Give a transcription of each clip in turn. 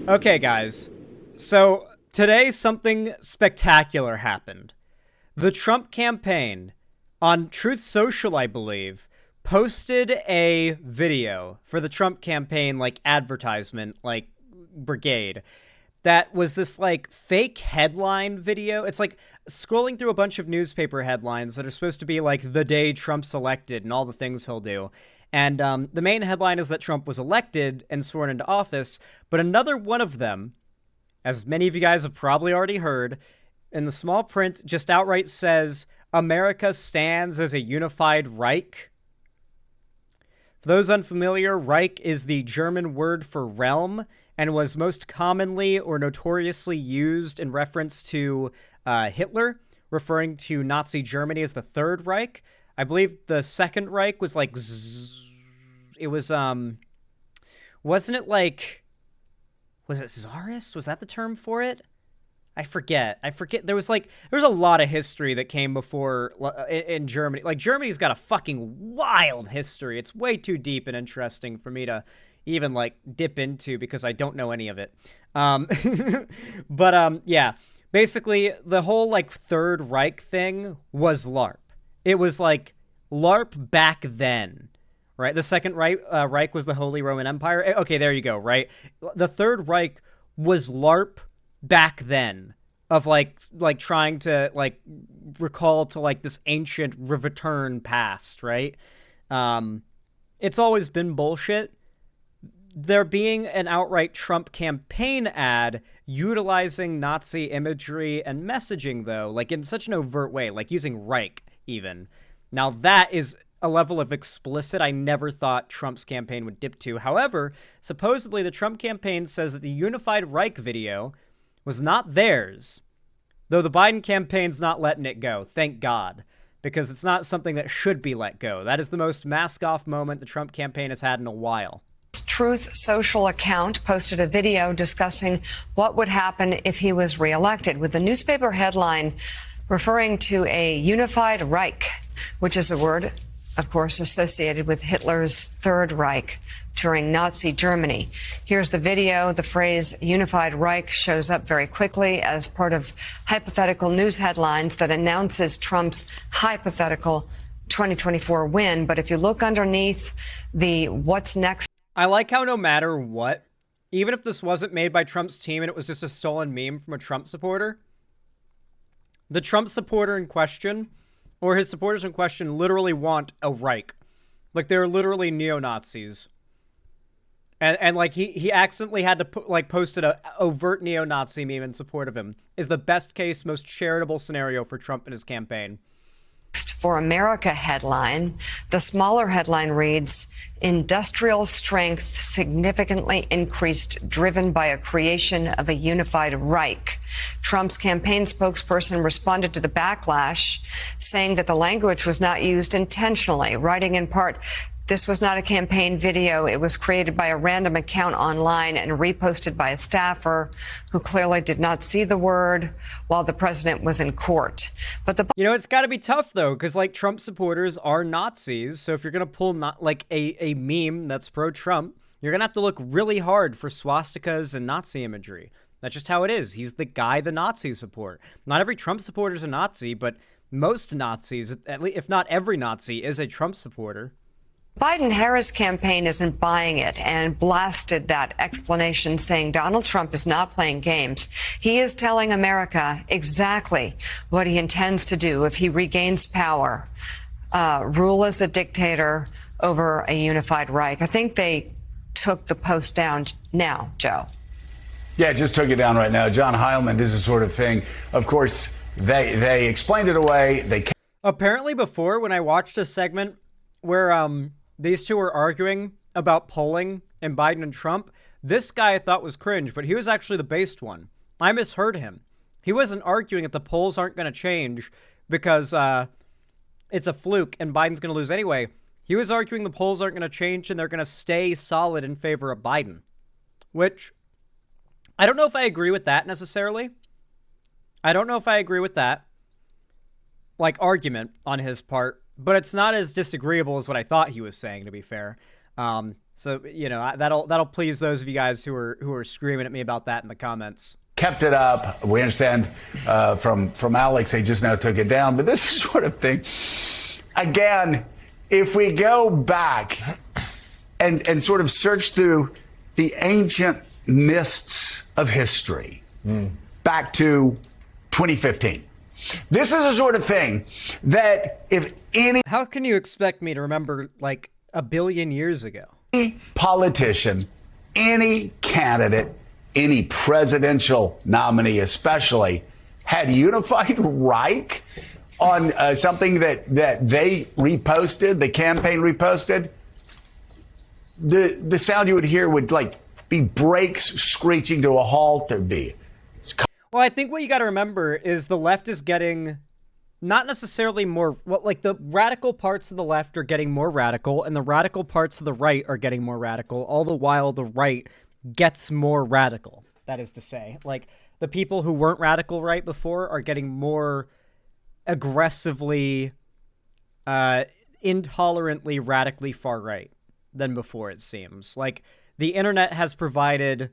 Okay, guys. So today something spectacular happened. The Trump campaign on Truth Social, I believe, posted a video for the Trump campaign, like advertisement, like brigade, that was this like fake headline video. It's like scrolling through a bunch of newspaper headlines that are supposed to be like the day Trump's elected and all the things he'll do. And the main headline is that Trump was elected and sworn into office. But another one of them, as many of you guys have probably already heard, in the small print just outright says, America stands as a unified Reich. For those unfamiliar, Reich is the German word for realm and was most commonly or notoriously used in reference to Hitler, referring to Nazi Germany as the Third Reich. I believe the Second Reich was like... It was, wasn't it like... Was it Tsarist? Was that the term for it? I forget. There was a lot of history that came before in Germany. Like, Germany's got a fucking wild history. It's way too deep and interesting for me to even, like, dip into because I don't know any of it. Yeah. Basically, the whole, like, Third Reich thing was LARP. It was, like, LARP back then. Right? The Second Reich was the Holy Roman Empire. Okay, there you go, right? The Third Reich was LARP back then, of like trying to like recall to like this ancient return past, right? It's always been bullshit. There being an outright Trump campaign ad utilizing Nazi imagery and messaging, though, like in such an overt way, like using Reich even. Now that is a level of explicit I never thought Trump's campaign would dip to. However, supposedly the Trump campaign says that the Unified Reich video was not theirs, though the Biden campaign's not letting it go, thank God, because it's not something that should be let go. That is the most mask-off moment the Trump campaign has had in a while. Truth Social account posted a video discussing what would happen if he was reelected, with the newspaper headline referring to a unified Reich, which is a word, of course, associated with Hitler's Third Reich during Nazi Germany. Here's the video. The phrase unified Reich shows up very quickly as part of hypothetical news headlines that announces Trump's hypothetical 2024 win. But if you look underneath the what's next. I like how no matter what, even if this wasn't made by Trump's team and it was just a stolen meme from a Trump supporter, the Trump supporter in question, or his supporters in question, literally want a Reich. Like, they're literally neo-Nazis. And like, he accidentally had to posted a overt neo-Nazi meme in support of him, is the best case, most charitable scenario for Trump and his campaign. For America headline, the smaller headline reads, industrial strength significantly increased, driven by a creation of a unified Reich. Trump's campaign spokesperson responded to the backlash, saying that the language was not used intentionally, writing in part, this was not a campaign video. It was created by a random account online and reposted by a staffer who clearly did not see the word while the president was in court. But it's got to be tough, though, because, like, Trump supporters are Nazis. So if you're going to pull a meme that's pro-Trump, you're going to have to look really hard for swastikas and Nazi imagery. That's just how it is. He's the guy the Nazis support. Not every Trump supporter is a Nazi, but most Nazis, at least if not every Nazi, is a Trump supporter. Biden-Harris campaign isn't buying it and blasted that explanation, saying Donald Trump is not playing games. He is telling America exactly what he intends to do if he regains power, rule as a dictator over a unified Reich. I think they took the post down now, Joe. Yeah, just took it down right now. John Heilman, this is the sort of thing. Of course, they explained it away. Apparently before, when I watched a segment where these two were arguing about polling and Biden and Trump, this guy I thought was cringe, but he was actually the based one. I misheard him. He wasn't arguing that the polls aren't going to change because it's a fluke and Biden's going to lose anyway. He was arguing the polls aren't going to change and they're going to stay solid in favor of Biden, which I don't know if I agree with that necessarily. I don't know if I agree with that, like, argument on his part. But it's not as disagreeable as what I thought he was saying, to be fair. So, you know, that'll please those of you guys who are screaming at me about that in the comments. Kept it up. We understand from Alex, they just now took it down. But this is sort of thing. Again, if we go back and sort of search through the ancient mists of history, back to 2015, this is a sort of thing that if any... How can you expect me to remember like a billion years ago? Any politician, any candidate, any presidential nominee especially, had unified REICH on something that they reposted, the campaign reposted, the sound you would hear would like be brakes screeching to a halt. There'd be... Well, I think what you got to remember is the left is getting not necessarily more, like the radical parts of the left are getting more radical and the radical parts of the right are getting more radical, all the while the right gets more radical. That is to say, like the people who weren't radical right before are getting more aggressively, intolerantly, radically far right than before, it seems. Like the internet has provided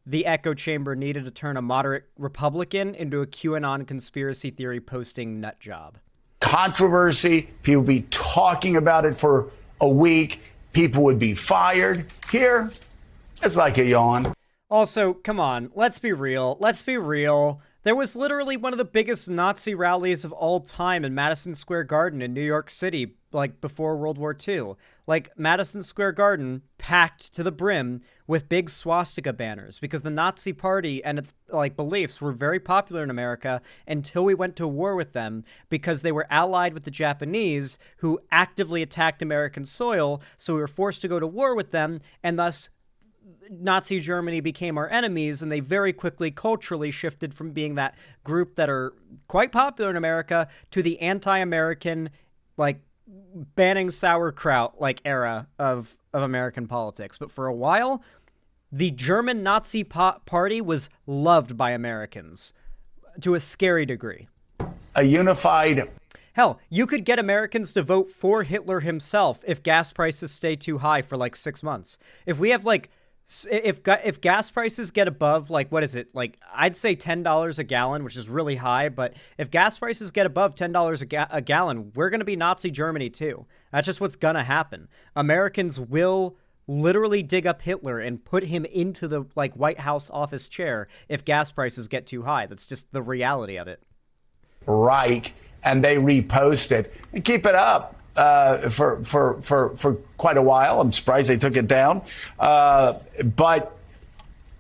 the echo chamber needed to turn a moderate Republican into a QAnon conspiracy theory posting nut job. Controversy, people would be talking about it for a week, people would be fired. Here, it's like a yawn. Also, come on, let's be real. Let's be real. There was literally one of the biggest Nazi rallies of all time in Madison Square Garden in New York City, like before World War II. Like Madison Square Garden packed to the brim with big swastika banners because the Nazi party and its like beliefs were very popular in America until we went to war with them because they were allied with the Japanese who actively attacked American soil. So we were forced to go to war with them, and thus Nazi Germany became our enemies, and they very quickly culturally shifted from being that group that are quite popular in America to the anti-American, like banning sauerkraut like era of American politics. But for a while, the German Nazi party was loved by Americans to a scary degree. A unified... Hell, you could get Americans to vote for Hitler himself if gas prices stay too high for like 6 months. If we have like... If gas prices get above, like, what is it? Like, I'd say $10 a gallon, which is really high. But if gas prices get above $10 a gallon, we're going to be Nazi Germany, too. That's just what's going to happen. Americans will literally dig up Hitler and put him into the, like, White House office chair if gas prices get too high. That's just the reality of it. Right. And they repost it and keep it up. For quite a while. I'm surprised they took it down. But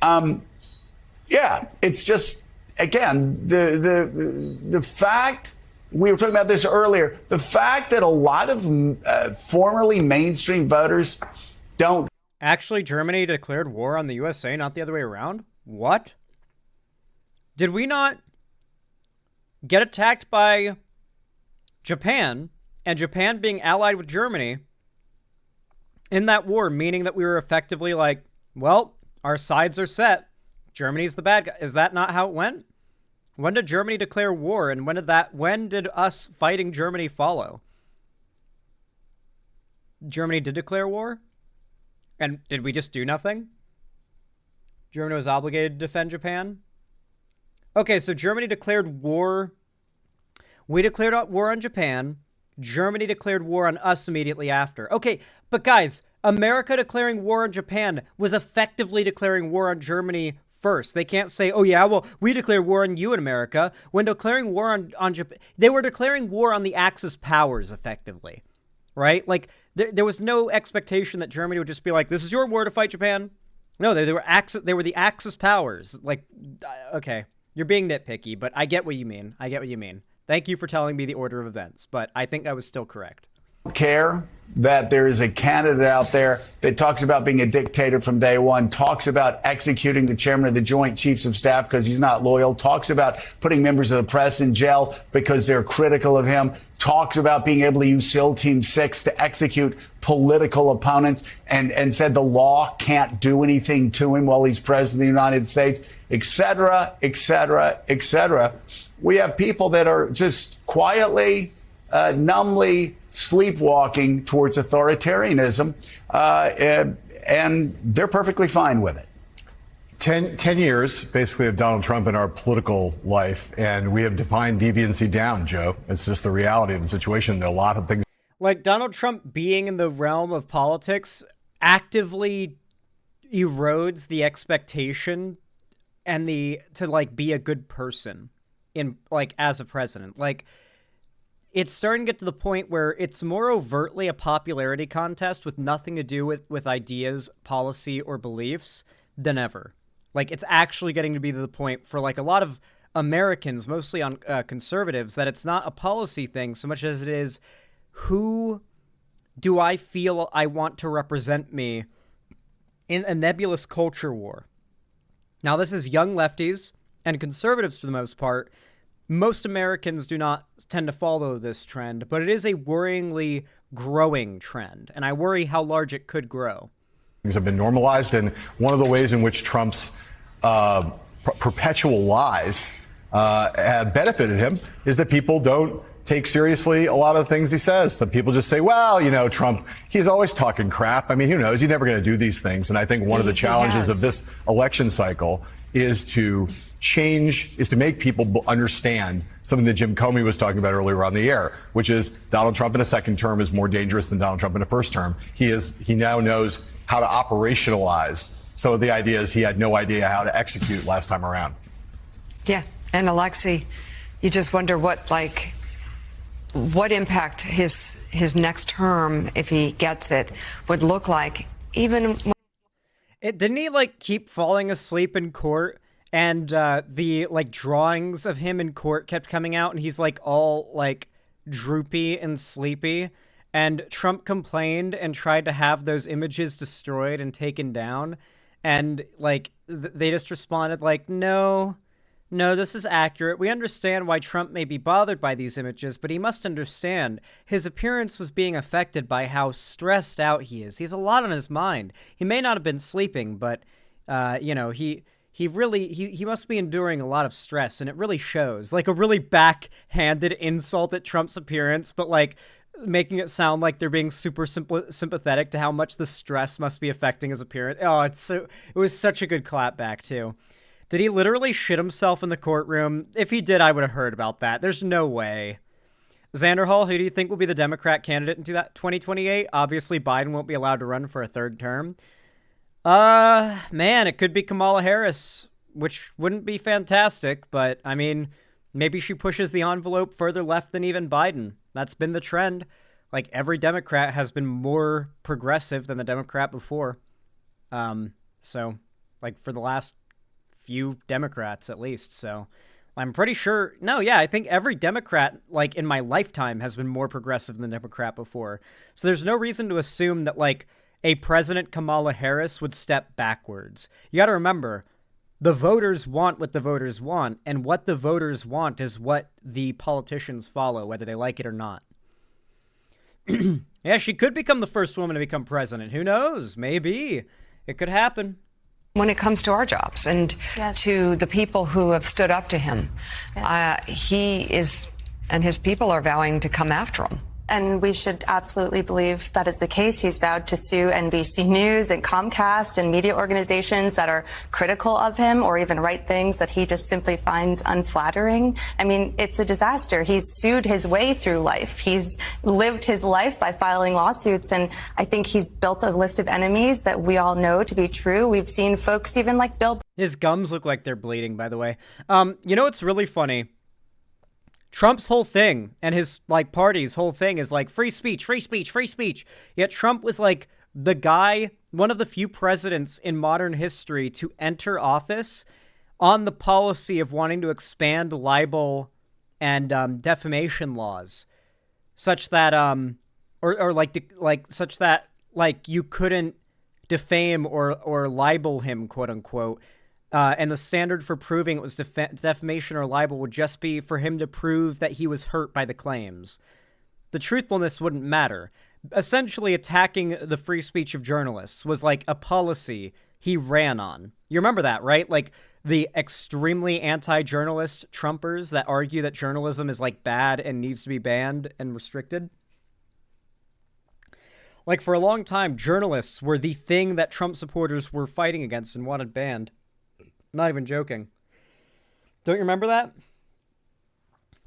yeah, it's just, again, the fact, we were talking about this earlier, the fact that a lot of formerly mainstream voters don't. Actually, Germany declared war on the USA, not the other way around? What? Did we not get attacked by Japan? And Japan being allied with Germany in that war, meaning that we were effectively like, well, our sides are set. Germany's the bad guy. Is that not how it went? When did Germany declare war? And when did us fighting Germany follow? Germany did declare war? And did we just do nothing? Germany was obligated to defend Japan? Okay, so Germany declared war. We declared war on Japan. Germany declared war on us immediately after. Okay, but guys, America declaring war on Japan was effectively declaring war on Germany first. They can't say, oh yeah, well, we declare war on you in America. When declaring war on Japan, they were declaring war on the Axis powers effectively, right? Like, there was no expectation that Germany would just be like, this is your war to fight Japan. No, they were the Axis powers. Like, okay, you're being nitpicky, but I get what you mean. Thank you for telling me the order of events, but I think I was still correct. Care that there is a candidate out there that talks about being a dictator from day one, talks about executing the chairman of the Joint Chiefs of Staff because he's not loyal, talks about putting members of the press in jail because they're critical of him, talks about being able to use SEAL Team 6 to execute political opponents, and said the law can't do anything to him while he's president of the United States, et cetera, et cetera, et cetera. We have people that are just quietly, numbly sleepwalking towards authoritarianism, and they're perfectly fine with it. 10 years, basically, of Donald Trump in our political life, and we have defined deviancy down, Joe. It's just the reality of the situation. There are a lot of things. Like, Donald Trump being in the realm of politics actively erodes the expectation and to like be a good person in like as a president. Like, it's starting to get to the point where it's more overtly a popularity contest with nothing to do with ideas, policy, or beliefs than ever. Like, it's actually getting to be to the point for like a lot of Americans, mostly on conservatives, that it's not a policy thing so much as it is, who do I feel I want to represent me in a nebulous culture war? Now, this is young lefties and conservatives for the most part. Most Americans do not tend to follow this trend, but it is a worryingly growing trend, and I worry how large it could grow. Things have been normalized, and one of the ways in which Trump's perpetual lies have benefited him is that people don't take seriously a lot of the things he says. That people just say, well, you know, Trump, he's always talking crap. I mean, who knows? He's never going to do these things. And I think one of the challenges of this election cycle is to make people understand something that Jim Comey was talking about earlier on the air, which is Donald Trump in a second term is more dangerous than Donald Trump in a first term. He now knows how to operationalize some of the ideas he had no idea how to execute last time around. Yeah. And Alexei, you just wonder what impact his next term, if he gets it, would look like. Even didn't he like keep falling asleep in court, and the like drawings of him in court kept coming out, and he's like all like droopy and sleepy, and Trump complained and tried to have those images destroyed and taken down, and like they just responded like, no, this is accurate. We understand why Trump may be bothered by these images, but he must understand his appearance was being affected by how stressed out he is. He has a lot on his mind. He may not have been sleeping, but, he must be enduring a lot of stress, and it really shows. Like a really backhanded insult at Trump's appearance, but like making it sound like they're being super sympathetic to how much the stress must be affecting his appearance. Oh, it was such a good clapback, too. Did he literally shit himself in the courtroom? If he did, I would have heard about that. There's no way. Xander Hall, who do you think will be the Democrat candidate in 2028? Obviously, Biden won't be allowed to run for a third term. Man, it could be Kamala Harris, which wouldn't be fantastic, but, I mean, maybe she pushes the envelope further left than even Biden. That's been the trend. Like, every Democrat has been more progressive than the Democrat before. So, like, for the last few Democrats at least. So I'm pretty sure. No, yeah, I think every Democrat like in my lifetime has been more progressive than the Democrat before. So there's no reason to assume that like a President Kamala Harris would step backwards. You got to remember, the voters want what the voters want, and what the voters want is what the politicians follow, whether they like it or not. Yeah, she could become the first woman to become president. Who knows? Maybe. It could happen. When it comes to our jobs and to the people who have stood up to him, he is, and his people are vowing to come after him. And we should absolutely believe that is the case. He's vowed to sue NBC News and Comcast and media organizations that are critical of him or even write things that he just simply finds unflattering. I mean, it's a disaster. He's sued his way through life. He's lived his life by filing lawsuits. And I think he's built a list of enemies that we all know to be true. We've seen folks even like Bill. His gums look like they're bleeding, by the way. You know what's really funny? Trump's whole thing and his like party's whole thing is like free speech, free speech, free speech. Yet Trump was like the guy, one of the few presidents in modern history to enter office on the policy of wanting to expand libel and defamation laws, such that such that you couldn't defame or libel him, quote unquote. And the standard for proving it was defamation or libel would just be for him to prove that he was hurt by the claims. The truthfulness wouldn't matter. Essentially, attacking the free speech of journalists was like a policy he ran on. You remember that, right? Like the extremely anti-journalist Trumpers that argue that journalism is like bad and needs to be banned and restricted. Like, for a long time, journalists were the thing that Trump supporters were fighting against and wanted banned. Not even joking. Don't you remember that?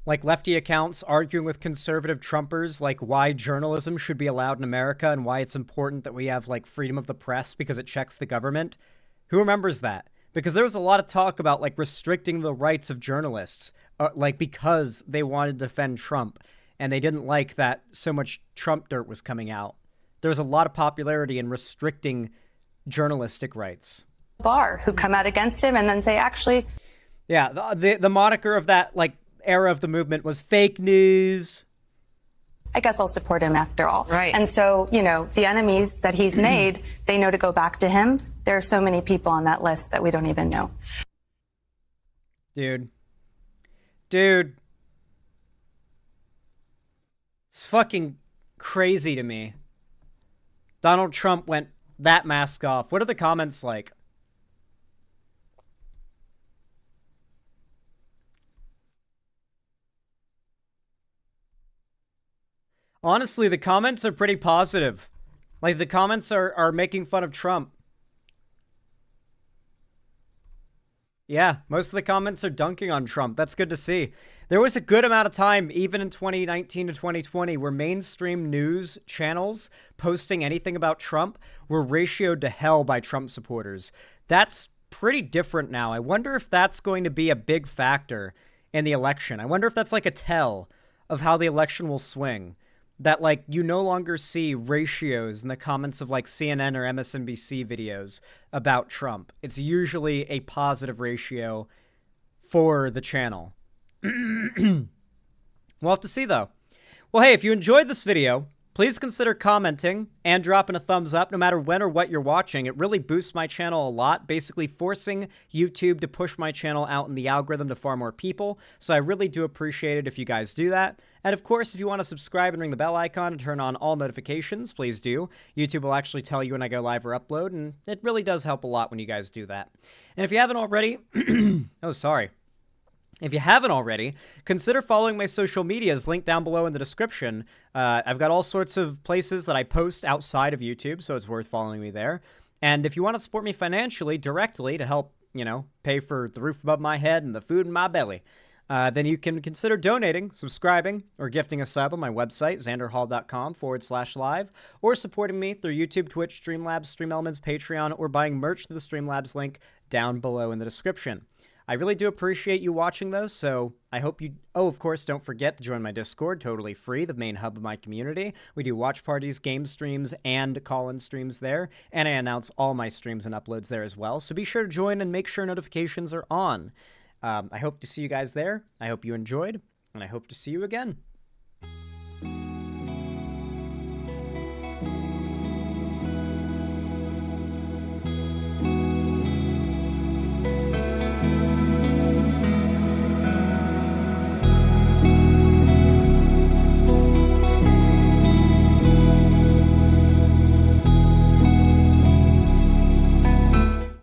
Like, lefty accounts arguing with conservative Trumpers, like, why journalism should be allowed in America and why it's important that we have, like, freedom of the press because it checks the government. Who remembers that? Because there was a lot of talk about, like, restricting the rights of journalists, like, because they wanted to defend Trump, and they didn't like that so much Trump dirt was coming out. There was a lot of popularity in restricting journalistic rights. Barr, who come out against him and then say, actually... Yeah, the moniker of that, like, era of the movement was fake news. I guess I'll support him after all. Right. And so, you know, the enemies that he's made, they know to go back to him. There are so many people on that list that we don't even know. Dude. It's fucking crazy to me. Donald Trump went that mask off. What are the comments like? Honestly, the comments are pretty positive. Like, the comments are making fun of Trump. Yeah, most of the comments are dunking on Trump. That's good to see. There was a good amount of time, even in 2019 to 2020, where mainstream news channels posting anything about Trump were ratioed to hell by Trump supporters. That's pretty different now. I wonder if that's going to be a big factor in the election. I wonder if that's like a tell of how the election will swing. That, like, you no longer see ratios in the comments of, like, CNN or MSNBC videos about Trump. It's usually a positive ratio for the channel. We'll have to see, though. Well, hey, if you enjoyed this video, please consider commenting and dropping a thumbs up no matter when or what you're watching. It really boosts my channel a lot, basically forcing YouTube to push my channel out in the algorithm to far more people. So I really do appreciate it if you guys do that. And of course, if you want to subscribe and ring the bell icon and turn on all notifications, please do. YouTube will actually tell you when I go live or upload, and it really does help a lot when you guys do that. And if you haven't already, If you haven't already, consider following my social medias linked down below in the description. I've got all sorts of places that I post outside of YouTube, so it's worth following me there. And if you want to support me financially directly to help, you know, pay for the roof above my head and the food in my belly, then you can consider donating, subscribing, or gifting a sub on my website, xanderhall.com/live, or supporting me through YouTube, Twitch, Streamlabs, StreamElements, Patreon, or buying merch through the Streamlabs link down below in the description. I really do appreciate you watching those, so I hope you... Oh, of course, don't forget to join my Discord, totally free, the main hub of my community. We do watch parties, game streams, and call-in streams there, and I announce all my streams and uploads there as well, so be sure to join and make sure notifications are on. I hope to see you guys there. I hope you enjoyed, and I hope to see you again.